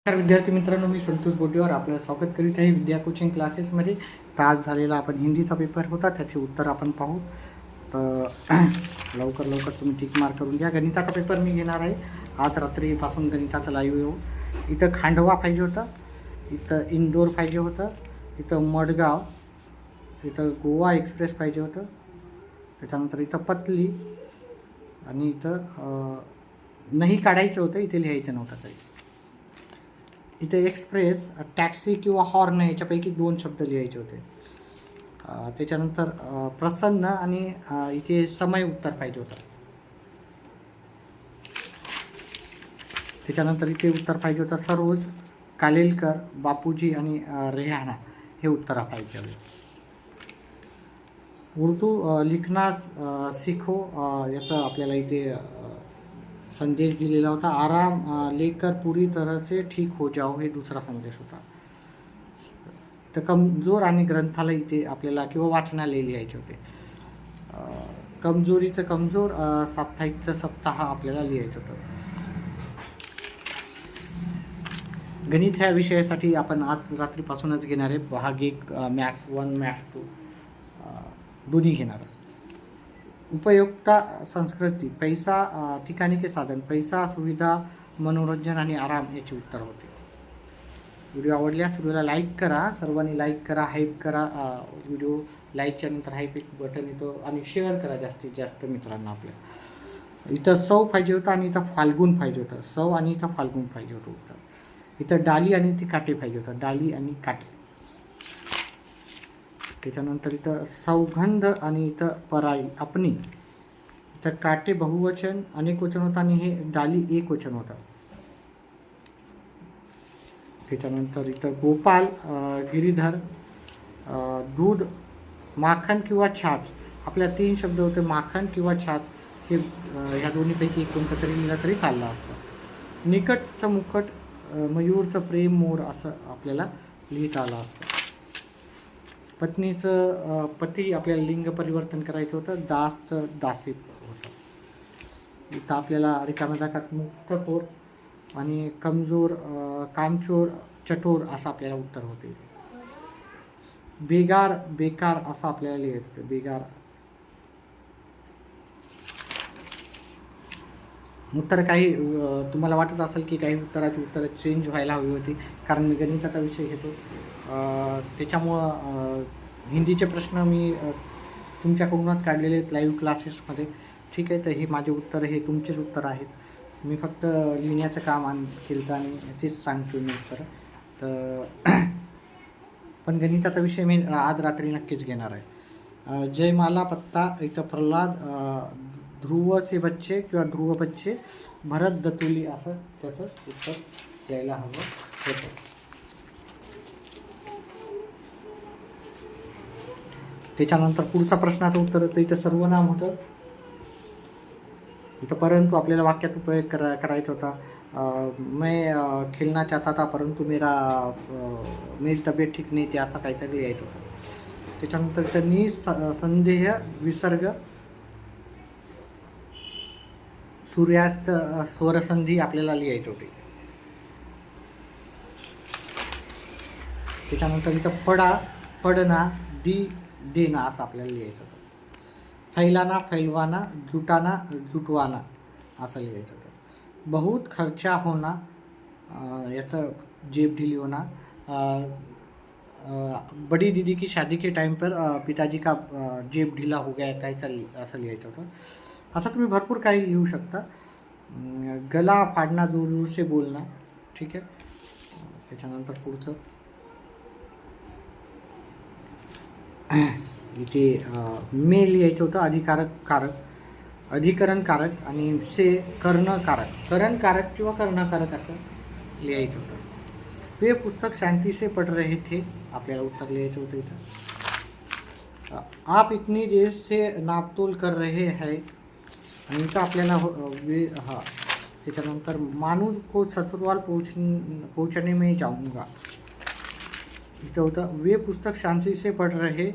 नमस्कार विद्यार्थी मित्रांनो, मी संतोष बोटेवर आपलं स्वागत करीत आहे विद्या कोचिंग क्लासेसमध्ये. तर आज झालेला आपण हिंदीचा पेपर होता, त्याचे उत्तर आपण पाहू. तर लवकर तुम्ही टिक मार्क करून घ्या. गणिताचा पेपर मी घेणार आहे आज रात्रीपासून. गणिताचं लाईव्ह येऊ. इथं खांडवा पाहिजे होतं, इथं इंदोर पाहिजे होतं, इथं मडगाव, इथं गोवा एक्सप्रेस पाहिजे होतं, त्याच्यानंतर इथं पतली, आणि इथं नाही काढायचं होतं, इथे लिहायचं नव्हतं काहीच. इथे एक्सप्रेस, टॅक्सी किंवा हॉर्न याच्यापैकी 2 शब्द लिहायचे होते. त्याच्यानंतर प्रसन्न आणि इथे समय उत्तर पाहिजे होतं. त्याच्यानंतर इथे उत्तर पाहिजे होतं सरोज, कालेलकर, बापूजी आणि रेहाना, हे उत्तर पाहिजे होते. उर्दू लिखना सीखो, याचं आपल्याला इथे संदेश दिलेला होता. आराम लेकर पूरी तरह से ठीक हो जाओ, हे दुसरा संदेश होता. तर कमजोर आणि ग्रंथालय इथे आपल्याला किंवा वाचनालय लिहायचे होते. कमजोरीचं कमजोर, साप्ताहिकचं सप्ताह आपल्याला लिहायचं होतं. गणित ह्या विषयासाठी आपण आज रात्रीपासूनच घेणार आहे. भाग 1 मॅथ्स 1 मॅथ्स 2 दोन्ही घेणार आहे. उपयोगिता संस्कृती, पैसा ठिकाणी के साधन, पैसा सुविधा, मनोरंजन आणि आराम याचे उत्तर होते. व्हिडिओ आवडल्यास व्हिडिओला लाईक करा, सर्वांनी लाईक करा, हाईप करा. व्हिडिओ लाईकच्या नंतर हाईप एक बटन येतो, आणि शेअर करा जास्तीत जास्त मित्रांना आपल्या. इथं सौ पाहिजे होतं आणि इथं फाल्गुन पाहिजे होतं. सौ आणि इथं फाल्गुन पाहिजे होतं उत्तर. इथं डाली आणि इथे काटे पाहिजे होतं. डाली आणि काटे. त्याच्यानंतर इथं सौगंध आणि इथं पराई अपनी. इथं काटे बहुवचन अनेक वचन होतं आणि हे डाली एक वचन होतं. त्याच्यानंतर इथं गोपाल, गिरीधर, दूध, माखन किंवा छाछ. आपल्या 3 शब्द होते, माखन किंवा छाछ. हे ह्या दोन्हीपैकी कोणतं तरी लिहिलं तरी चाललं असतं. निकटचं मुकट, मयूरचं प्रेम, मोर, असं आपल्याला लिहिता आलं असतं. पत्नीचं पती आपल्याला लिंग परिवर्तन करायचं होतं. दासचं दासी होतं. इथं आपल्याला रिकाम्या जागात मुक्तखोर आणि कमजोर, कामचोर, चटोर असं आपल्याला उत्तर होते. बेगार, बेकार असं आपल्याला लिहायचं होतं. बेगार. उत्तर काही तुम्हाला वाटत असेल की काही उत्तराची उत्तरं चेंज व्हायला हवी होती, कारण मी गणिताचा विषय घेतो. त्याच्यामुळं हिंदीचे प्रश्न मी तुमच्याकडूनच काढलेले आहेत लाईव्ह क्लासेसमध्ये. ठीक आहे, तर हे माझे उत्तर, हे तुमचेच उत्तर आहेत. मी फक्त लिहिण्याचं काम केलं आणि तेच सांगतो मी उत्तर. तर पण गणिताचा विषय मी आज रात्री नक्कीच घेणार आहे. जयमाला पत्ता, इथं प्रल्हाद, ध्रुव से बच्चे किंवा ध्रुव बच्चे, भरत दतुली, असं त्याचं उत्तर यायला हवं होतं. त्याच्यानंतर पुढचा प्रश्नाचं उत्तर होतं. इथं सर्वनाम होतं. इथं परंतु आपल्याला वाक्यात उपयोग करायचा होता. मैं खेळना चाहता था परंतु मेरी तब्येत ठीक नाही, ते असं काहीतरी लिहायचं होतं. त्याच्यानंतर इथं निसंदेह, विसर्ग, सूर्यास्त, स्वरसंधी आपल्याला लिहायचे होते. त्याच्यानंतर इथं पडा, पडना, देना असं आपल्याला लिहायचं होतं. फैलाना, फैलवाना, जुटाना, जुटवाना असं लिहायचं होतं. बहुत खर्चा होना, याचं जेब ढीली होना. बड़ी दीदी की शादी के टाइम पर पिताजी का जेब ढीला हो गया था, असं लिहायचं होतं. असं तुम्ही भरपूर काही लिहू शकता. गला फाडना, दूर दूर से बोलना. ठीक आहे. त्याच्यानंतर पुढचं इथे मे लिहायचं होतं. अधिकरणकारक आणि से करणकारक किंवा कर्णकारक असं लिहायचं होतं. वे पुस्तक शांती से पढ़ रहे थे, आपल्याला उत्तर लिहायचं होतं इथं. आप इतनी देर से नापतोल कर रहे हैं, आणि इथं आपल्याला त्याच्यानंतर माणूस को ससुराल पहुंचने में जाऊंगा. इथं होतं वे पुस्तक शांती से पढ़ रहे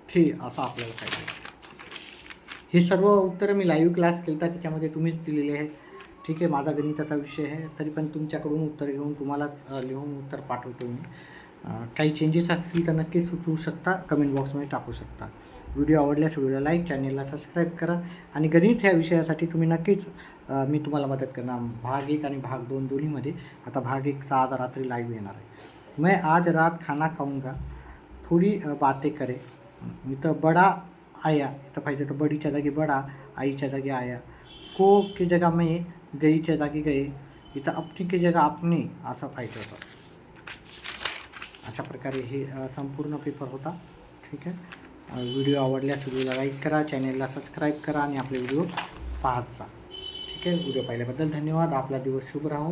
थे, असं आपल्याला पाहिजे. हे सर्व उत्तरं मी लाईव्ह क्लास केला, त्याच्यामध्ये तुम्हीच दिलेले आहेत. ठीक आहे, माझा गणिताचा विषय आहे, तरी पण तुमच्याकडून उत्तर घेऊन तुम्हालाच लिहून उत्तर पाठवतो मी. काही चेंजेस असतील तर नक्कीच सुचवू शकता, कमेंट बॉक्समध्ये टाकू शकता. व्हिडिओ आवडल्यास व्हिडिओला लाईक, चॅनेलला सबस्क्राईब करा. आणि गणित ह्या विषयासाठी तुम्ही नक्कीच मी तुम्हाला मदत करणार. भाग 1 आणि भाग 2 दोन्हीमध्ये. आता भाग 1चा आज रात्री लाईव्ह येणार आहे. मैं आज रात खाना खाऊंगा, थोडी बातें करे. इथं बडा आया, इथं पाहिजे तर बडीच्या जागी बडा, आईच्या जागी आया. को की जगह में, गईच्या जागी गए. इथं अपनी की जगह आपने असं पाहिजे होतं. अशा प्रकारे हे संपूर्ण पेपर होता. ठीक आहे. व्हिडिओ आवडल्यास व्हिडिओला लाईक करा, चॅनेलला सबस्क्राईब करा आणि आपले व्हिडिओ पाहत जा. ठीक आहे. व्हिडिओ पाहिल्याबद्दल धन्यवाद. आपला दिवस शुभ राहो.